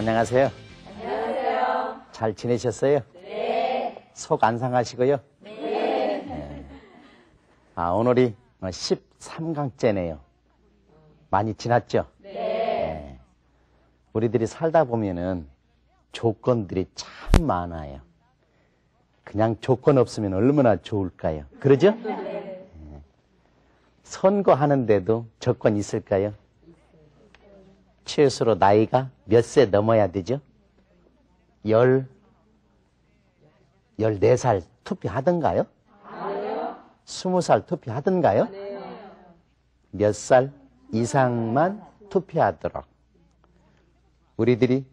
안녕하세요. 안녕하세요. 잘 지내셨어요? 네. 속 안 상하시고요? 네. 오늘이 13강째네요. 많이 지났죠? 네. 우리들이 살다 보면은 조건들이 참 많아요. 그냥 조건 없으면 얼마나 좋을까요? 그러죠? 네. 선거하는데도 조건 있을까요? 최소로 나이가 몇 세 넘어야 되죠? 14살 투표하던가요? 아니요. 20살 투표하던가요? 네. 몇 살 이상만 투표하도록 우리들이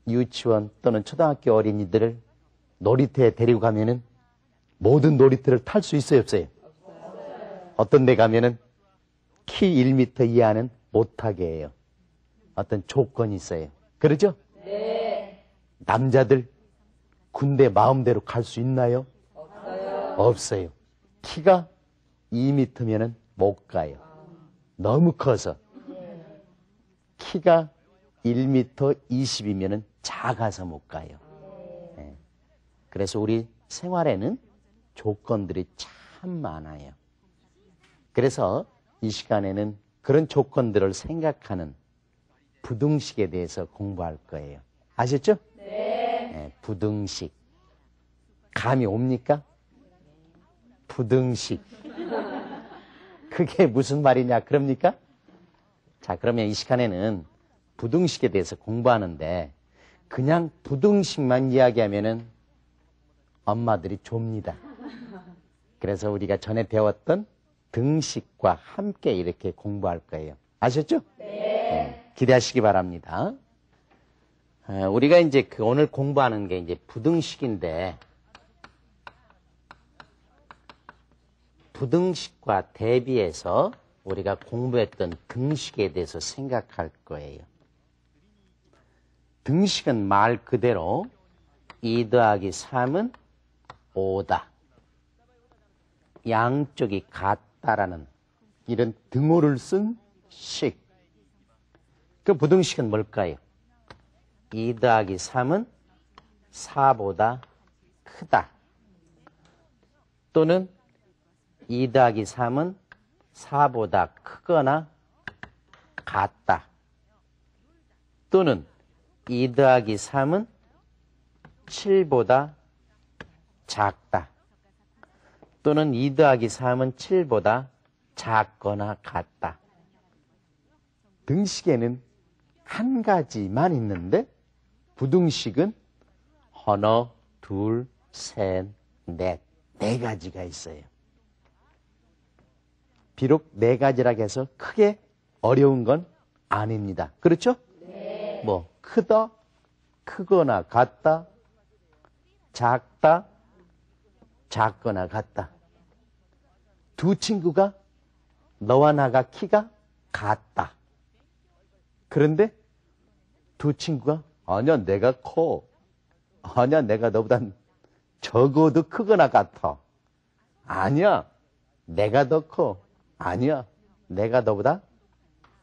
유치원 또는 초등학교 어린이들을 놀이터에 데리고 가면은 모든 놀이터를 탈 수 있어요, 없어요? 어떤 데 가면은 키 1m 이하는 못 타게 해요. 어떤 조건이 있어요. 그러죠? 네. 남자들 군대 마음대로 갈 수 있나요? 없어요. 없어요. 키가 2m면은 못 가요. 너무 커서. 키가 1m 20이면은 작아서 못 가요. 네. 그래서 우리 생활에는 조건들이 참 많아요. 그래서 이 시간에는 그런 조건들을 생각하는 부등식에 대해서 공부할 거예요. 아셨죠? 네. 부등식. 감이 옵니까? 부등식. 그게 무슨 말이냐 그럽니까? 자, 그러면 이 시간에는 부등식에 대해서 공부하는데 그냥 부등식만 이야기하면은 엄마들이 좁니다. 그래서 우리가 전에 배웠던 등식과 함께 이렇게 공부할 거예요. 아셨죠? 네. 기대하시기 바랍니다. 우리가 이제 오늘 공부하는 게 이제 부등식인데 부등식과 대비해서 우리가 공부했던 등식에 대해서 생각할 거예요. 등식은 말 그대로 2 더하기 3은 5다. 양쪽이 같다라는 이런 등호를 쓴 식. 그 부등식은 뭘까요? 2 더하기 3은 4보다 크다. 또는 2 더하기 3은 4보다 크거나 같다. 또는 2 더하기 3은 7보다 작다. 또는 2 더하기 3은 7보다 작거나 같다. 등식에는 한 가지만 있는데 부등식은 하나, 둘, 셋, 넷, 4가지가 있어요. 비록 4가지라고 해서 크게 어려운 건 아닙니다. 그렇죠? 네. 뭐 크다, 크거나 같다, 작다, 작거나 같다. 두 친구가 너와 나가 키가 같다. 그런데 두 친구가 아니야 내가 커. 아니야 내가 너보다 적어도 크거나 같아. 아니야 내가 더 커. 아니야 내가 너보다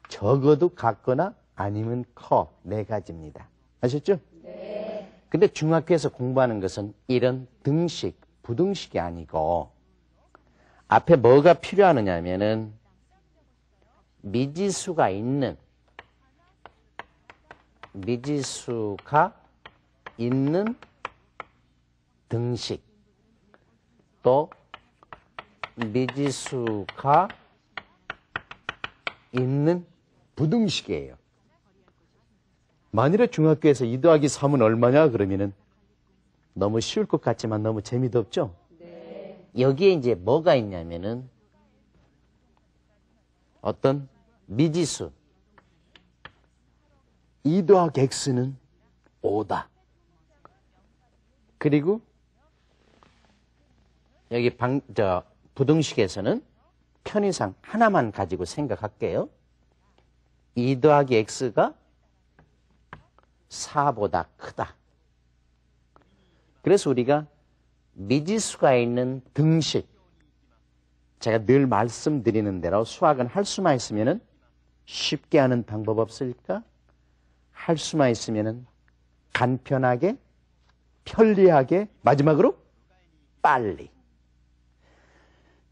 적어도 같거나 아니면 커. 4가지입니다. 아셨죠? 네. 근데 중학교에서 공부하는 것은 이런 등식, 부등식이 아니고 앞에 뭐가 필요하느냐면은 미지수가 있는 등식 또 미지수가 있는 부등식이에요. 만일에 중학교에서 2 더하기 3은 얼마냐 그러면은 너무 쉬울 것 같지만 너무 재미도 없죠? 네. 여기에 이제 뭐가 있냐면은 어떤 미지수 2 더하기 x는 5다. 그리고 여기 부등식에서는 편의상 하나만 가지고 생각할게요. 2 더하기 x가 4보다 크다. 그래서 우리가 미지수가 있는 등식, 제가 늘 말씀드리는 대로 수학은 할 수만 있으면 쉽게 하는 방법 없을까? 할 수만 있으면은 간편하게, 편리하게, 마지막으로 빨리.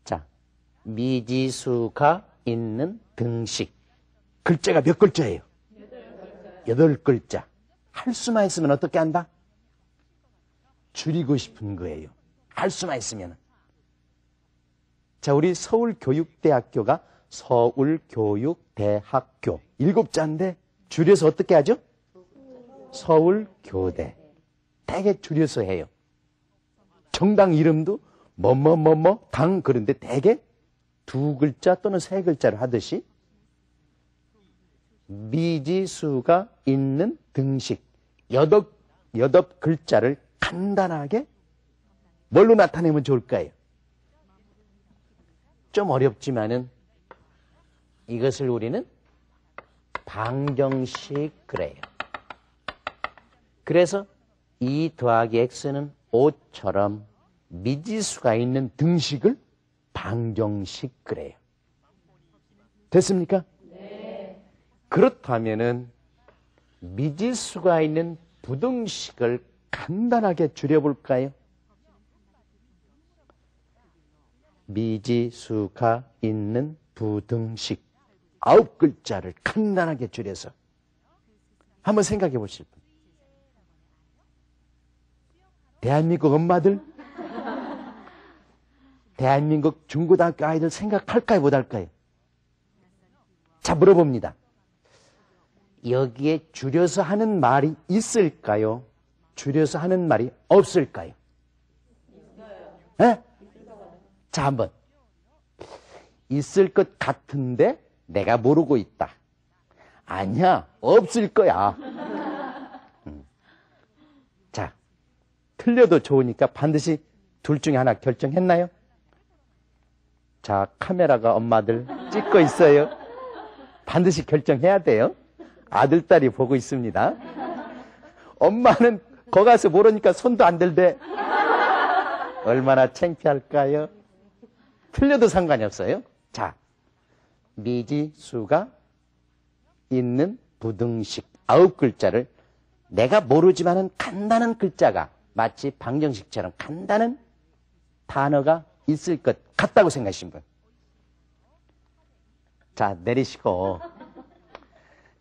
자, 미지수가 있는 등식. 글자가 몇 글자예요? 8글자. 할 수만 있으면 어떻게 한다? 줄이고 싶은 거예요. 할 수만 있으면. 자, 우리 서울교육대학교가 서울교육대학교 7자인데 줄여서 어떻게 하죠? 서울교대. 되게 줄여서 해요. 정당 이름도 당 그런데 되게 2글자 또는 3글자로 하듯이 미지수가 있는 등식 8글자를 간단하게 뭘로 나타내면 좋을까요? 좀 어렵지만은 이것을 우리는 방정식 그래요. 그래서 2 더하기 x는 5처럼 미지수가 있는 등식을 방정식 그래요. 됐습니까? 네. 그렇다면은 미지수가 있는 부등식을 간단하게 줄여볼까요? 미지수가 있는 부등식 9글자를 간단하게 줄여서 한번 생각해 보실 분. 대한민국 엄마들, 대한민국 중고등학교 아이들 생각할까요, 못할까요? 자, 물어봅니다. 여기에 줄여서 하는 말이 있을까요? 줄여서 하는 말이 없을까요? 네? 자, 한번. 있을 것 같은데 내가 모르고 있다. 아니야, 없을 거야. 자, 틀려도 좋으니까 반드시 둘 중에 하나 결정했나요? 자, 카메라가 엄마들 찍고 있어요. 반드시 결정해야 돼요. 아들, 딸이 보고 있습니다. 엄마는 거 가서 모르니까 손도 안 들대. 얼마나 창피할까요? 틀려도 상관이 없어요. 자, 미지수가 있는 부등식 9글자를 내가 모르지만은 간단한 글자가 마치 방정식처럼 간단한 단어가 있을 것 같다고 생각하신 분. 자, 내리시고.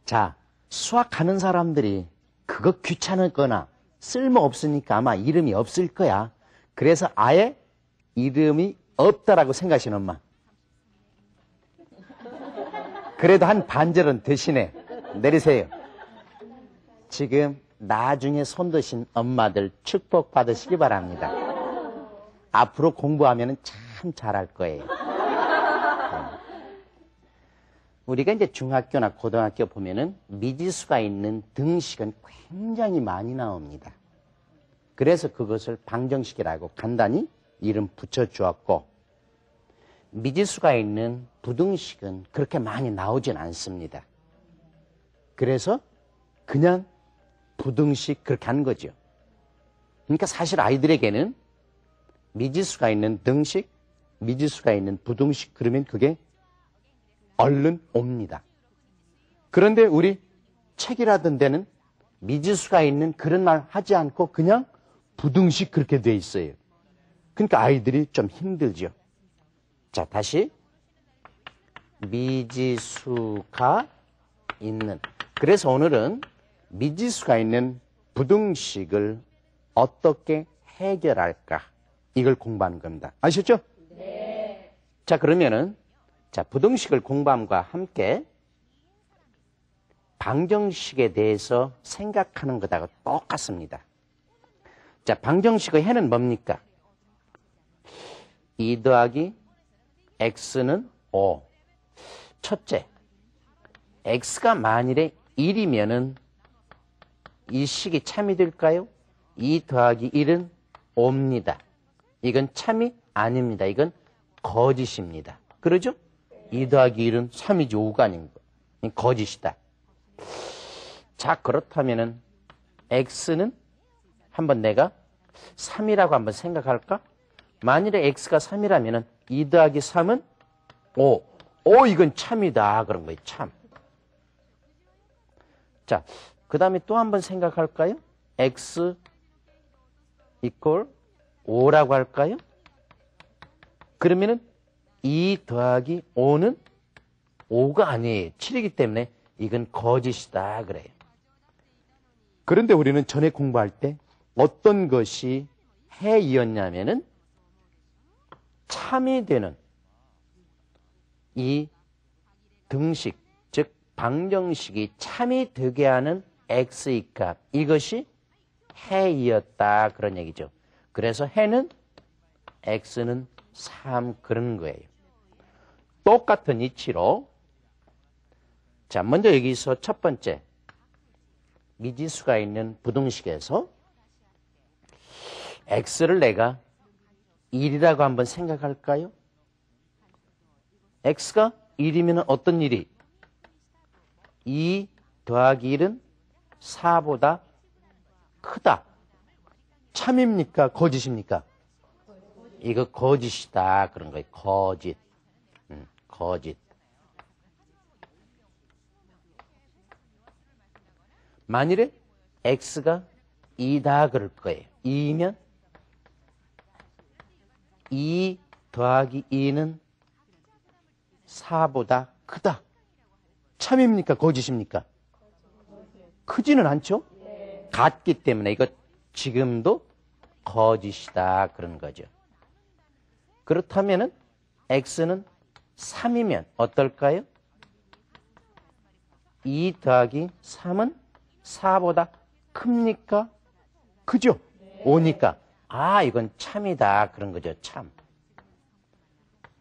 자, 수학하는 사람들이 그거 귀찮았거나 쓸모없으니까 아마 이름이 없을 거야. 그래서 아예 이름이 없다라고 생각하시는 엄마. 그래도 한 반절은 대신에 내리세요. 지금 나중에 손 드신 엄마들 축복받으시기 바랍니다. 앞으로 공부하면 참 잘할 거예요. 우리가 이제 중학교나 고등학교 보면은 미지수가 있는 등식은 굉장히 많이 나옵니다. 그래서 그것을 방정식이라고 간단히 이름 붙여주었고, 미지수가 있는 부등식은 그렇게 많이 나오진 않습니다. 그래서 그냥 부등식 그렇게 하는 거죠. 그러니까 사실 아이들에게는 미지수가 있는 등식, 미지수가 있는 부등식 그러면 그게 얼른 옵니다. 그런데 우리 책이라던 데는 미지수가 있는 그런 말 하지 않고 그냥 부등식 그렇게 돼 있어요. 그러니까 아이들이 좀 힘들죠. 자, 다시 미지수가 있는. 그래서 오늘은 미지수가 있는 부등식을 어떻게 해결할까? 이걸 공부하는 겁니다. 아셨죠? 네. 자, 그러면은 자, 부등식을 공부함과 함께 방정식에 대해서 생각하는 것하고 똑같습니다. 자, 방정식의 해는 뭡니까? 2 더하기 x는 5. 첫째, x가 만일에 1이면은 이 식이 참이 될까요? 2 더하기 1은 5입니다. 이건 참이 아닙니다. 이건 거짓입니다. 그러죠? 2 더하기 1은 3이지 5가 아닌 거. 거짓이다. 자, 그렇다면은 x는 한번 내가 3이라고 한번 생각할까? 만일에 x가 3이라면은 2 더하기 3은 5. 이건 참이다. 그런 거예요, 참. 자, 그 다음에 또 한번 생각할까요? x 이퀄 5라고 할까요? 그러면은 2 더하기 5는 5가 아니에요. 7이기 때문에 이건 거짓이다 그래요. 그런데 우리는 전에 공부할 때 어떤 것이 해이었냐면은 참이 되는 이 등식, 즉 방정식이 참이 되게 하는 x의 값, 이것이 해이었다 그런 얘기죠. 그래서 해는 x는 3 그런 거예요. 똑같은 이치로 자, 먼저 여기서 첫 번째 미지수가 있는 부등식에서 x를 내가 1이라고 한번 생각할까요? x가 1이면 어떤 일이? 2 더하기 1은 4보다 크다. 참입니까? 거짓입니까? 이거 거짓이다 그런 거예요. 거짓. 거짓. 만일에 x가 2다 그럴 거예요. 2면 2 더하기 2는 4보다 크다. 참입니까? 거짓입니까? 크지는 않죠? 같기 때문에 이거 지금도 거짓이다 그런 거죠. 그렇다면은 x는 3이면 어떨까요? 2 더하기 3은 4보다 큽니까? 크죠? 5니까 아 이건 참이다 그런 거죠. 참.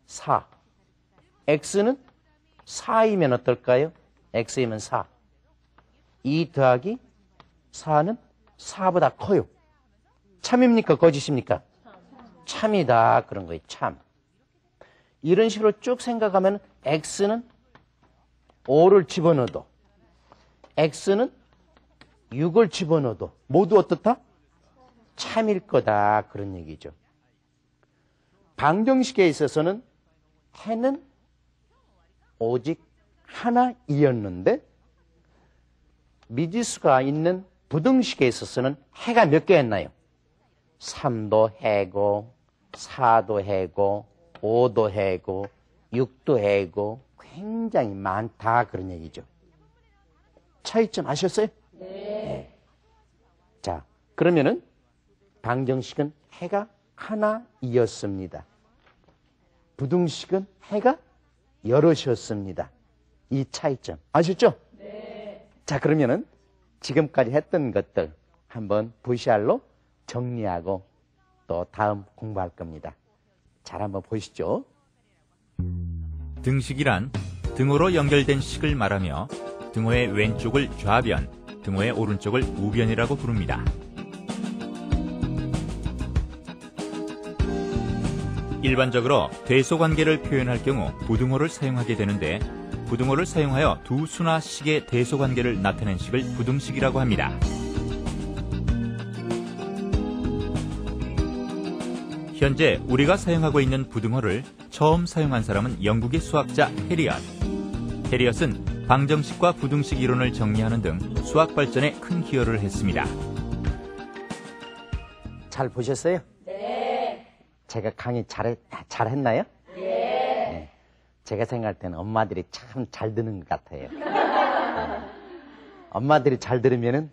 4. x는 4이면 어떨까요? x이면 4. 2 더하기 4는 4보다 커요. 참입니까? 거짓입니까? 참이다 그런 거예요. 참. 이런 식으로 쭉 생각하면 x는 5를 집어넣어도 x는 6을 집어넣어도 모두 어떻다? 참일 거다 그런 얘기죠. 방정식에 있어서는 해는 오직 하나이었는데 미지수가 있는 부등식에 있어서는 해가 몇 개였나요? 3도 해고 4도 해고 5도 해고 6도 해고 굉장히 많다 그런 얘기죠. 차이점 아셨어요? 네. 자, 그러면은 방정식은 해가 하나이었습니다. 부등식은 해가 여럿이었습니다. 이 차이점 아셨죠? 네. 자, 그러면은 지금까지 했던 것들 한번 VCR로 정리하고 또 다음 공부할 겁니다. 잘 한번 보시죠. 등식이란 등호로 연결된 식을 말하며 등호의 왼쪽을 좌변, 등호의 오른쪽을 우변이라고 부릅니다. 일반적으로 대소관계를 표현할 경우 부등호를 사용하게 되는데 부등호를 사용하여 두 수나 식의 대소관계를 나타낸 식을 부등식이라고 합니다. 현재 우리가 사용하고 있는 부등호를 처음 사용한 사람은 영국의 수학자 해리엇. 해리엇은 방정식과 부등식 이론을 정리하는 등 수학 발전에 큰 기여를 했습니다. 잘 보셨어요? 네. 제가 강의 잘했나요? 네. 네. 제가 생각할 때는 엄마들이 참 잘 듣는 것 같아요. 네. 엄마들이 잘 들으면은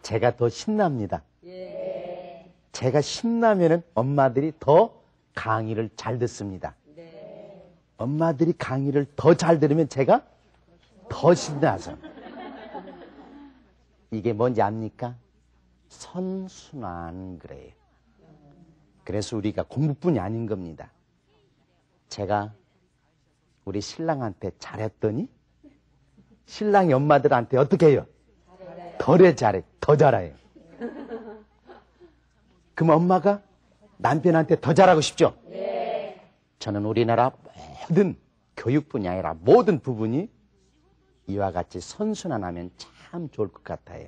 제가 더 신납니다. 예. 제가 신나면은 엄마들이 더 강의를 잘 듣습니다. 네. 엄마들이 강의를 더 잘 들으면 제가 더 신나서. 이게 뭔지 압니까? 선순환 그래요. 그래서 우리가 공부뿐이 아닌 겁니다. 제가 우리 신랑한테 잘했더니 신랑이 엄마들한테 어떻게 해요? 더 잘해요. 그럼 엄마가 남편한테 더 잘하고 싶죠? 네. 저는 우리나라 모든 교육 분이 아니라 모든 부분이 이와 같이 선순환하면 참 좋을 것 같아요.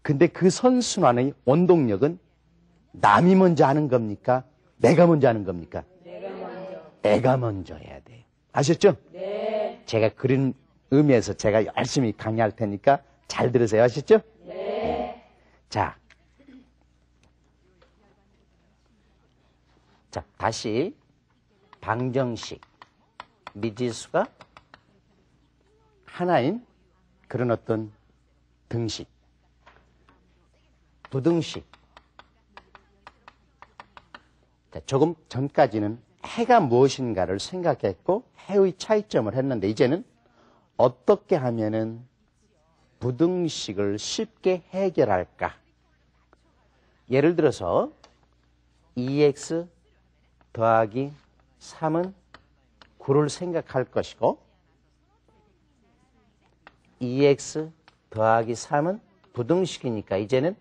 근데 그 선순환의 원동력은 남이 먼저 하는 겁니까? 내가 먼저 하는 겁니까? 내가 먼저 해야 돼요. 아셨죠? 네. 제가 그런 의미에서 제가 열심히 강의할 테니까 잘 들으세요. 아시죠? 네. 자, 다시 방정식 미지수가 하나인 그런 어떤 등식, 부등식. 자, 조금 전까지는 해가 무엇인가를 생각했고 해의 차이점을 했는데 이제는 어떻게 하면은 부등식을 쉽게 해결할까? 예를 들어서 2x 더하기 3은 9를 생각할 것이고 2x 더하기 3은 부등식이니까 이제는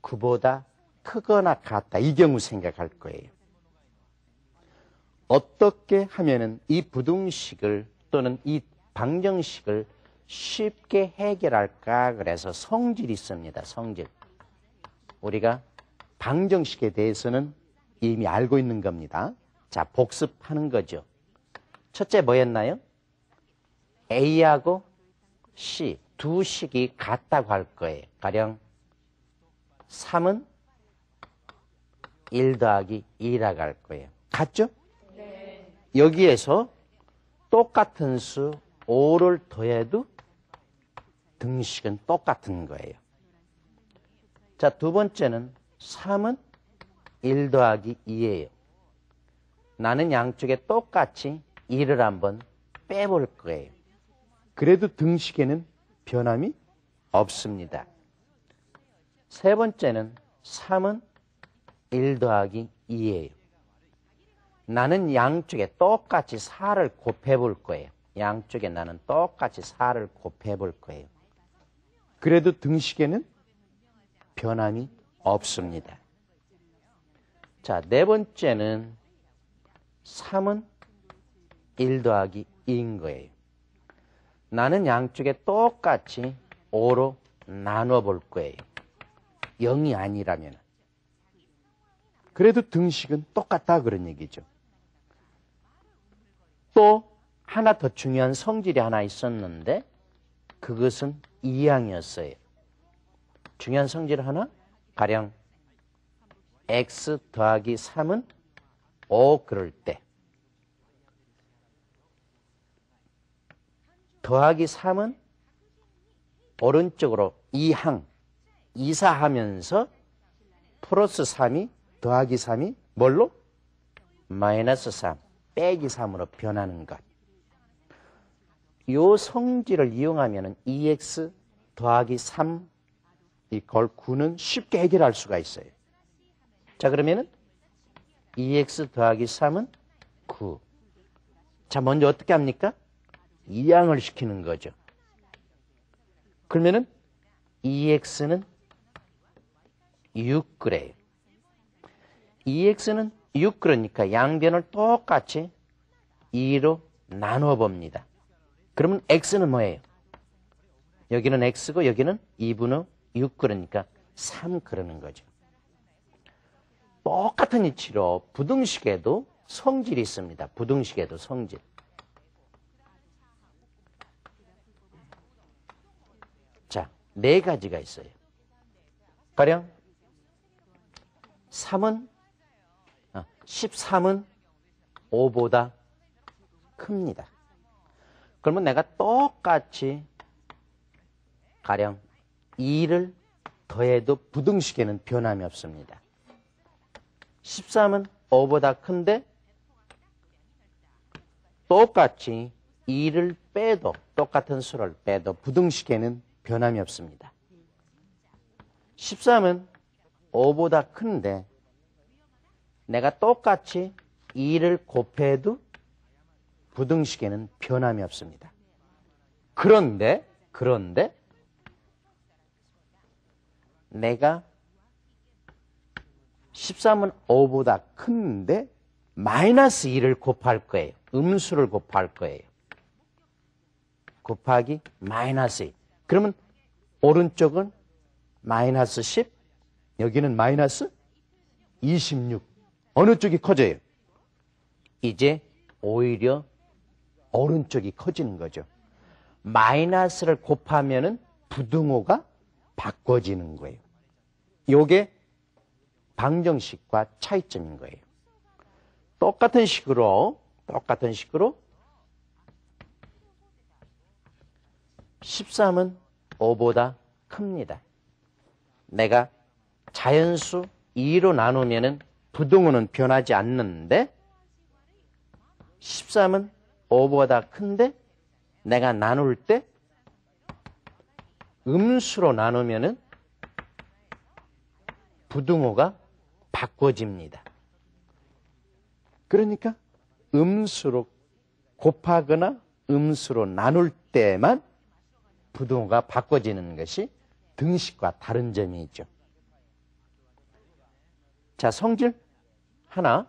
9보다 크거나 같다. 이 경우 생각할 거예요. 어떻게 하면은 이 부등식을 또는 이 방정식을 쉽게 해결할까? 그래서 성질이 있습니다. 성질. 우리가 방정식에 대해서는 이미 알고 있는 겁니다. 자, 복습하는 거죠. 첫째 뭐였나요? A하고 C 두 식이 같다고 할 거예요. 가령 3은 1 더하기 2라고 할 거예요. 같죠? 네. 여기에서 똑같은 수 5를 더해도 등식은 똑같은 거예요. 자, 두 번째는 3은 1 더하기 2예요. 나는 양쪽에 똑같이 2를 한번 빼볼 거예요. 그래도 등식에는 변함이 없습니다. 세 번째는 3은 1 더하기 2예요. 나는 양쪽에 똑같이 4를 곱해볼 거예요. 양쪽에 나는 똑같이 4를 곱해볼 거예요. 그래도 등식에는 변함이 없습니다. 자, 네 번째는 3은 1 더하기 2인 거예요. 나는 양쪽에 똑같이 5로 나눠 볼 거예요. 0이 아니라면. 그래도 등식은 똑같다 그런 얘기죠. 또 하나 더 중요한 성질이 하나 있었는데 그것은 이항이었어요. 중요한 성질 하나? 가령 x 더하기 3은 5 그럴 때 더하기 3은 오른쪽으로 2항, 이사하면서 플러스 3이 더하기 3이 뭘로? 마이너스 3, 빼기 3으로 변하는 것. 요 성질을 이용하면 2x 더하기 3 이걸 9는 쉽게 해결할 수가 있어요. 자, 그러면은 2x 더하기 3은 9. 자, 먼저 어떻게 합니까? 이항을 시키는 거죠. 그러면은 2x는 6 그래요. 2x는 6 그러니까 양변을 똑같이 2로 나누어 봅니다. 그러면 x는 뭐예요? 여기는 x고 여기는 2분의 6 그러니까 3 그러는 거죠. 똑같은 이치로 부등식에도 성질이 있습니다. 부등식에도 성질. 자, 네 가지가 있어요. 가령 13은 5보다 큽니다. 그러면 내가 똑같이 가령 2를 더해도 부등식에는 변함이 없습니다. 13은 5보다 큰데 똑같이 2를 빼도 똑같은 수를 빼도 부등식에는 변함이 없습니다. 13은 5보다 큰데 내가 똑같이 2를 곱해도 부등식에는 변함이 없습니다. 그런데 내가 13은 5보다 큰데 마이너스 2를 곱할 거예요. 음수를 곱할 거예요. 곱하기 마이너스 2. 그러면 오른쪽은 마이너스 10, 여기는 마이너스 26. 어느 쪽이 커져요? 이제 오히려 오른쪽이 커지는 거죠. 마이너스를 곱하면은 부등호가 바꿔지는 거예요. 요게 방정식과 차이점인 거예요. 똑같은 식으로 13은 5보다 큽니다. 내가 자연수 2로 나누면은 부등호는 변하지 않는데 13은 5보다 큰데 내가 나눌 때 음수로 나누면은 부등호가 바꿔집니다. 그러니까 음수로 곱하거나 음수로 나눌 때만 부등호가 바꿔지는 것이 등식과 다른 점이죠. 자, 성질 하나,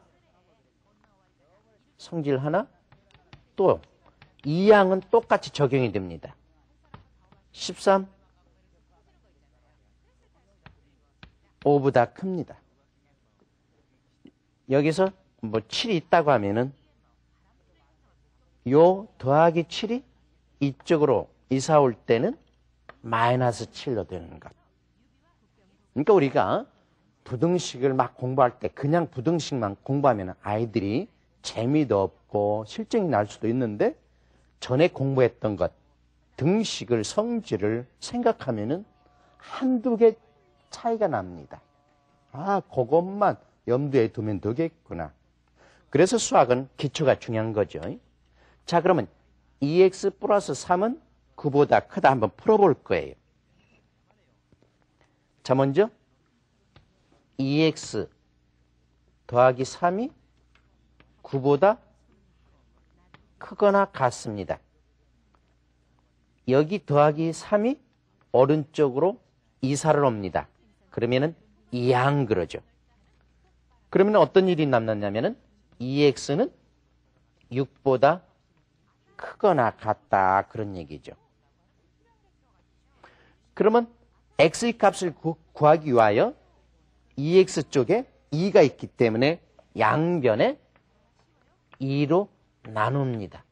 또 이 양은 똑같이 적용이 됩니다. 13, 5보다 큽니다. 여기서 뭐 7이 있다고 하면은 요 더하기 7이 이쪽으로 이사 올 때는 마이너스 7로 되는 것. 그러니까 우리가 부등식을 막 공부할 때 그냥 부등식만 공부하면 아이들이 재미도 없고 실증이 날 수도 있는데 전에 공부했던 것, 등식을, 성질을 생각하면은 한두 개 차이가 납니다. 아, 그것만 염두에 두면 되겠구나. 그래서 수학은 기초가 중요한 거죠. 자, 그러면 2x 플러스 3은 9보다 크다 한번 풀어볼 거예요. 자, 먼저 2x 더하기 3이 9보다 크거나 같습니다. 여기 더하기 3이 오른쪽으로 이사를 옵니다. 그러면은 2양 그러죠. 그러면 어떤 일이 남느냐면은 2x는 6보다 크거나 같다 그런 얘기죠. 그러면 x의 값을 구하기 위하여 2x 쪽에 2가 있기 때문에 양변에 2로 나눕니다.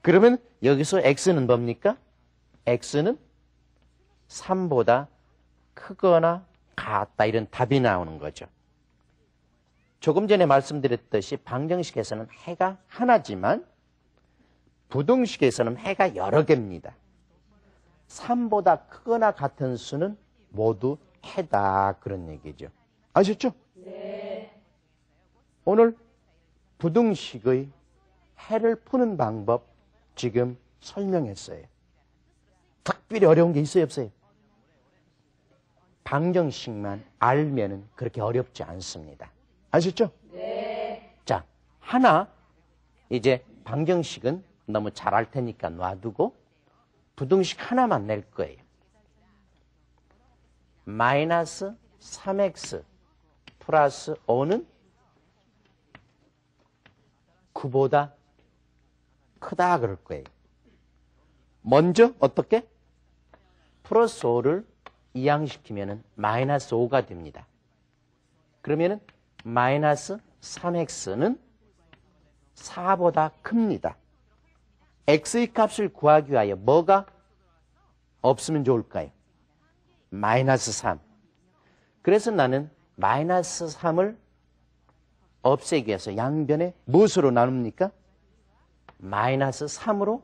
그러면 여기서 x는 뭡니까? x는 3보다 크거나 같다 이런 답이 나오는 거죠. 조금 전에 말씀드렸듯이 방정식에서는 해가 하나지만 부등식에서는 해가 여러 개입니다. 3보다 크거나 같은 수는 모두 해다 그런 얘기죠. 아셨죠? 네. 오늘 부등식의 해를 푸는 방법 지금 설명했어요. 특별히 어려운 게 있어요, 없어요? 방정식만 알면은 그렇게 어렵지 않습니다. 아셨죠? 네. 자, 하나 이제 방정식은 너무 잘 알 테니까 놔두고 부등식 하나만 낼 거예요. 마이너스 3x 플러스 5는 9보다 크다 그럴 거예요. 먼저 어떻게? 플러스 5를 이항시키면 마이너스 5가 됩니다. 그러면 마이너스 3x는 4보다 큽니다. x의 값을 구하기 위하여 뭐가 없으면 좋을까요? 마이너스 3. 그래서 나는 마이너스 3을 없애기 위해서 양변에 무엇으로 나눕니까? 마이너스 3으로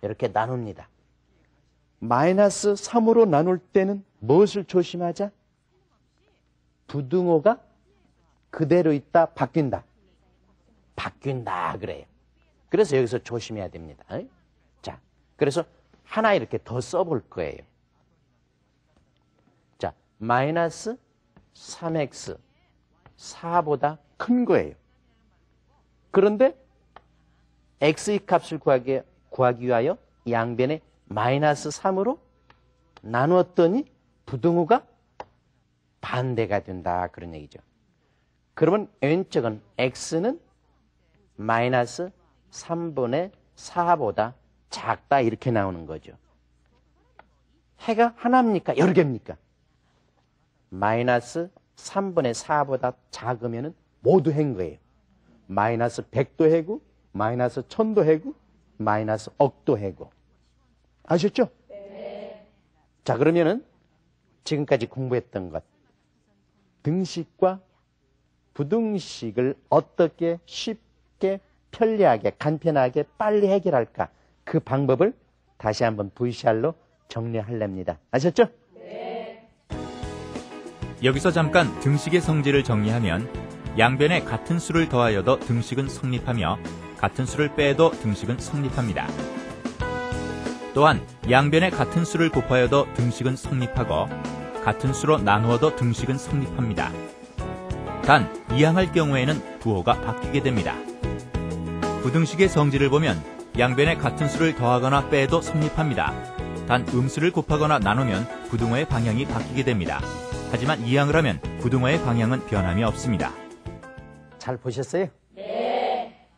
이렇게 나눕니다. 마이너스 3으로 나눌 때는 무엇을 조심하자? 부등호가 그대로 있다, 바뀐다. 바뀐다 그래요. 그래서 여기서 조심해야 됩니다. 자, 그래서 하나 이렇게 더 써볼 거예요. 자, 마이너스 3x 4보다 큰 거예요. 그런데 x의 값을 구하기 위하여 양변에 마이너스 3으로 나누었더니 부등호가 반대가 된다 그런 얘기죠. 그러면 왼쪽은 x는 마이너스 3분의 4보다 작다 이렇게 나오는 거죠. 해가 하나입니까? 여러 개입니까? 마이너스 3분의 4보다 작으면 모두 해인 거예요. 마이너스 100도 해고, 마이너스 1000도 해고, 마이너스 억도 해고. 아셨죠? 네. 자, 그러면은 지금까지 공부했던 것, 등식과 부등식을 어떻게 쉽게 편리하게 간편하게 빨리 해결할까, 그 방법을 다시 한번 VCR로 정리하렵니다. 아셨죠? 여기서 잠깐 등식의 성질을 정리하면 양변에 같은 수를 더하여도 등식은 성립하며 같은 수를 빼도 등식은 성립합니다. 또한 양변에 같은 수를 곱하여도 등식은 성립하고 같은 수로 나누어도 등식은 성립합니다. 단 이항할 경우에는 부호가 바뀌게 됩니다. 부등식의 성질을 보면 양변에 같은 수를 더하거나 빼도 성립합니다. 단 음수를 곱하거나 나누면 부등호의 방향이 바뀌게 됩니다. 하지만 이항을 하면 부등호의 방향은 변함이 없습니다. 잘 보셨어요? 네.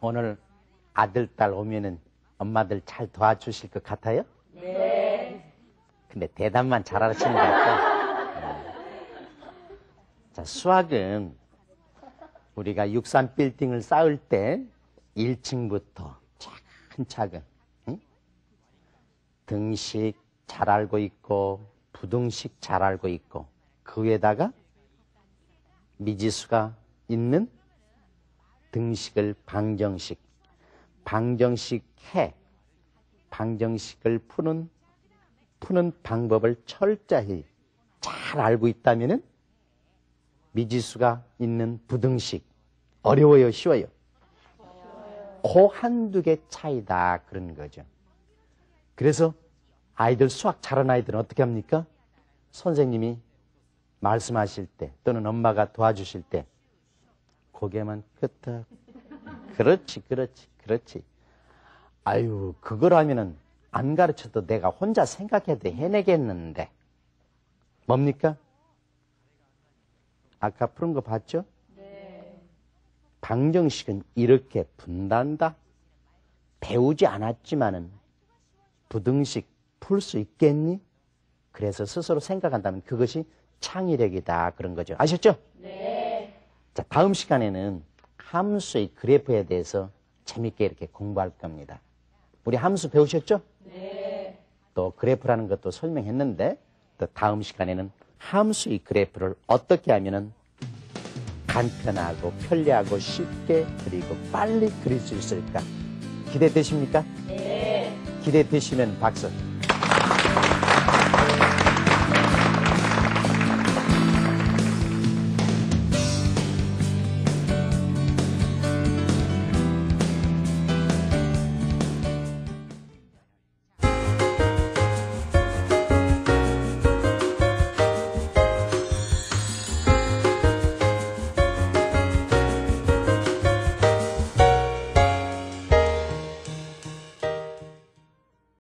오늘 아들, 딸 오면은 엄마들 잘 도와주실 것 같아요? 네. 근데 대답만 잘하시는 것 같아요. 자, 수학은 우리가 63 빌딩을 쌓을 때 1층부터 차근차근, 응? 등식 잘 알고 있고 부등식 잘 알고 있고 그 위에다가 미지수가 있는 등식을 방정식, 방정식 해, 방정식을 푸는 방법을 철저히 잘 알고 있다면은 미지수가 있는 부등식 어려워요, 쉬워요? 그 한두 개 차이다 그런 거죠. 그래서 아이들 수학 잘하는 아이들은 어떻게 합니까? 선생님이 말씀하실 때 또는 엄마가 도와주실 때 고개만 끄덕. 그렇지. 아유, 그거라면은 안 가르쳐도 내가 혼자 생각해도 해내겠는데. 뭡니까? 아까 푸른 거 봤죠? 네. 방정식은 이렇게 분단다. 배우지 않았지만은 부등식 풀 수 있겠니? 그래서 스스로 생각한다면 그것이 창의력이다 그런 거죠. 아셨죠? 네. 자, 다음 시간에는 함수의 그래프에 대해서 재밌게 이렇게 공부할 겁니다. 우리 함수 배우셨죠? 네. 또 그래프라는 것도 설명했는데 또 다음 시간에는 함수의 그래프를 어떻게 하면은 간편하고 편리하고 쉽게 그리고 빨리 그릴 수 있을까? 기대되십니까? 네. 기대되시면 박수.